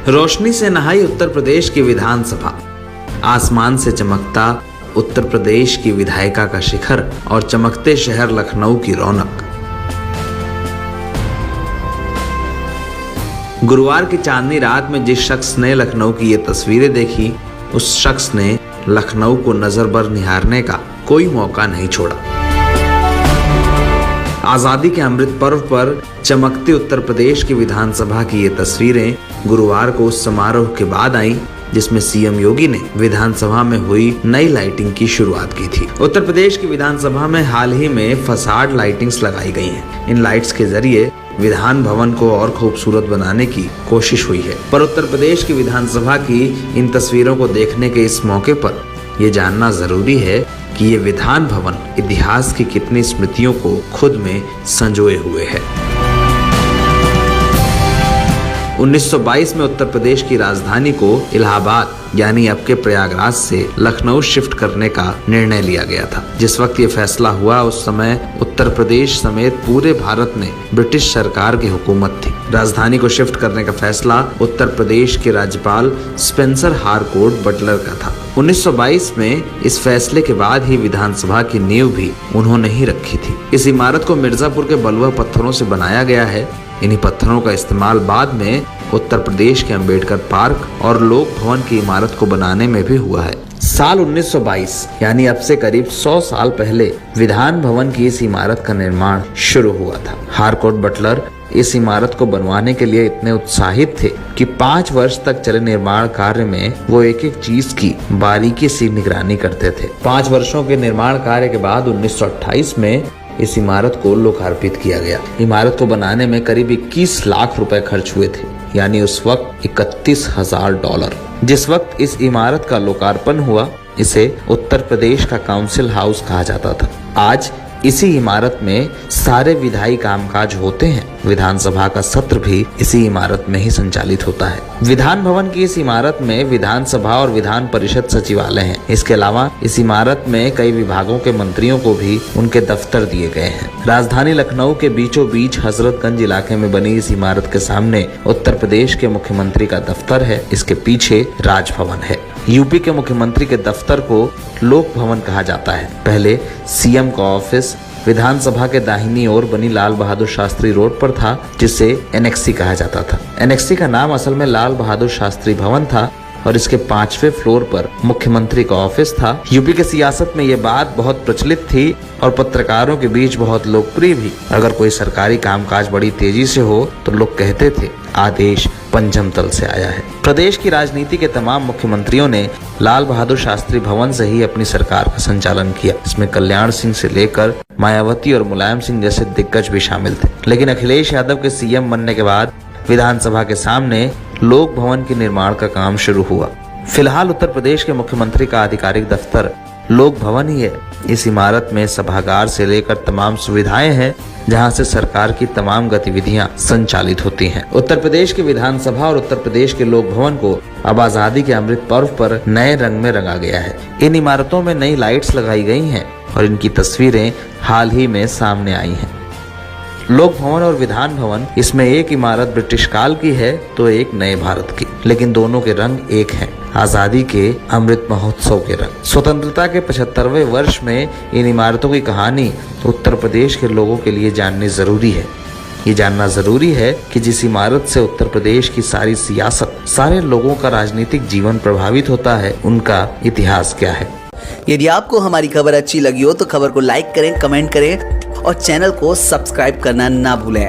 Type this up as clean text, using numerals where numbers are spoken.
रोशनी से नहाई उत्तर प्रदेश की विधानसभा, आसमान से चमकता उत्तर प्रदेश की विधायिका का शिखर और चमकते शहर लखनऊ की रौनक। गुरुवार की चांदनी रात में जिस शख्स ने लखनऊ की ये तस्वीरें देखी, उस शख्स ने लखनऊ को नजर भर निहारने का कोई मौका नहीं छोड़ा। आजादी के अमृत पर्व पर चमकती उत्तर प्रदेश की विधानसभा की ये तस्वीरें गुरुवार को उस समारोह के बाद आई जिसमें सीएम योगी ने विधानसभा में हुई नई लाइटिंग की शुरुआत की थी। उत्तर प्रदेश की विधानसभा में हाल ही में फसाड लाइटिंग्स लगाई गई हैं। इन लाइट्स के जरिए विधान भवन को और खूबसूरत बनाने की कोशिश हुई है, पर उत्तर प्रदेश की विधानसभा की इन तस्वीरों को देखने के इस मौके पर ये जानना जरूरी है कि ये विधान भवन इतिहास की कितनी स्मृतियों को खुद में संजोए हुए है। 1922 में उत्तर प्रदेश की राजधानी को इलाहाबाद यानी अब के प्रयागराज से लखनऊ शिफ्ट करने का निर्णय लिया गया था। जिस वक्त ये फैसला हुआ, उस समय उत्तर प्रदेश समेत पूरे भारत में ब्रिटिश सरकार की हुकूमत थी। राजधानी को शिफ्ट करने का फैसला उत्तर प्रदेश के राज्यपाल स्पेंसर हारकोर्ट बटलर का था। 1922 में इस फैसले के बाद ही विधानसभा की नींव भी उन्होंने ही रखी थी। इस इमारत को मिर्जापुर के बलुआ पत्थरों से बनाया गया है। इन्हीं पत्थरों का इस्तेमाल बाद में उत्तर प्रदेश के अंबेडकर पार्क और लोक भवन की इमारत को बनाने में भी हुआ है। साल 1922 यानी अब से करीब 100 साल पहले विधान भवन की इस इमारत का निर्माण शुरू हुआ था। हारकोर्ट बटलर इस इमारत को बनवाने के लिए इतने उत्साहित थे कि 5 वर्ष तक चले निर्माण कार्य में वो एक एक चीज की बारीकी से निगरानी करते थे। 5 वर्षों के निर्माण कार्य के बाद 1928 में इस इमारत को लोकार्पित किया गया। इमारत को बनाने में करीब 21 लाख रुपए खर्च हुए थे, यानी उस वक्त $31,000। जिस वक्त इस इमारत का लोकार्पण हुआ, इसे उत्तर प्रदेश का काउंसिल हाउस कहा जाता था। आज इसी इमारत में सारे विधायी कामकाज होते हैं। विधानसभा का सत्र भी इसी इमारत में ही संचालित होता है। विधान भवन की इस इमारत में विधानसभा और विधान परिषद सचिवालय हैं। इसके अलावा इस इमारत में कई विभागों के मंत्रियों को भी उनके दफ्तर दिए गए हैं। राजधानी लखनऊ के बीचों बीच हजरतगंज इलाके में बनी इस इमारत के सामने उत्तर प्रदेश के मुख्यमंत्री का दफ्तर है। इसके पीछे राजभवन है। यूपी के मुख्यमंत्री के दफ्तर को लोक भवन कहा जाता है। पहले सीएम का ऑफिस विधानसभा के दाहिनी ओर बनी लाल बहादुर शास्त्री रोड पर था, जिसे एनेक्सी कहा जाता था। एनेक्सी का नाम असल में लाल बहादुर शास्त्री भवन था और इसके 5वें फ्लोर पर मुख्यमंत्री का ऑफिस था। यूपी के सियासत में ये बात बहुत प्रचलित थी और पत्रकारों के बीच बहुत लोकप्रिय भी। अगर कोई सरकारी कामकाज बड़ी तेजी से हो तो लोग कहते थे आदेश पंचम तल से आया है। प्रदेश की राजनीति के तमाम मुख्यमंत्रियों ने लाल बहादुर शास्त्री भवन से ही अपनी सरकार का संचालन किया। इसमें कल्याण सिंह से लेकर मायावती और मुलायम सिंह जैसे दिग्गज भी शामिल थे। लेकिन अखिलेश यादव के सीएम बनने के बाद विधानसभा के सामने लोक भवन के निर्माण का काम शुरू हुआ। फिलहाल उत्तर प्रदेश के मुख्यमंत्री का आधिकारिक दफ्तर लोक भवन ही है। इस इमारत में सभागार से लेकर तमाम सुविधाएं हैं, जहां से सरकार की तमाम गतिविधियां संचालित होती हैं। उत्तर प्रदेश की विधानसभा और उत्तर प्रदेश के लोक भवन को अब आजादी के अमृत पर्व पर नए रंग में रंगा गया है। इन इमारतों में नई लाइट्स लगाई गई हैं और इनकी तस्वीरें हाल ही में सामने आई हैं। लोक भवन और विधान भवन, इसमें एक इमारत ब्रिटिश काल की है तो एक नए भारत की, लेकिन दोनों के रंग एक हैं, आजादी के अमृत महोत्सव के रंग। स्वतंत्रता के 75वें वर्ष में इन इमारतों की कहानी उत्तर प्रदेश के लोगों के लिए जाननी जरूरी है। ये जानना जरूरी है कि जिस इमारत से उत्तर प्रदेश की सारी सियासत, सारे लोगों का राजनीतिक जीवन प्रभावित होता है, उनका इतिहास क्या है। यदि आपको हमारी खबर अच्छी लगी हो तो खबर को लाइक करें, कमेंट करें और चैनल को सब्सक्राइब करना ना भूलें।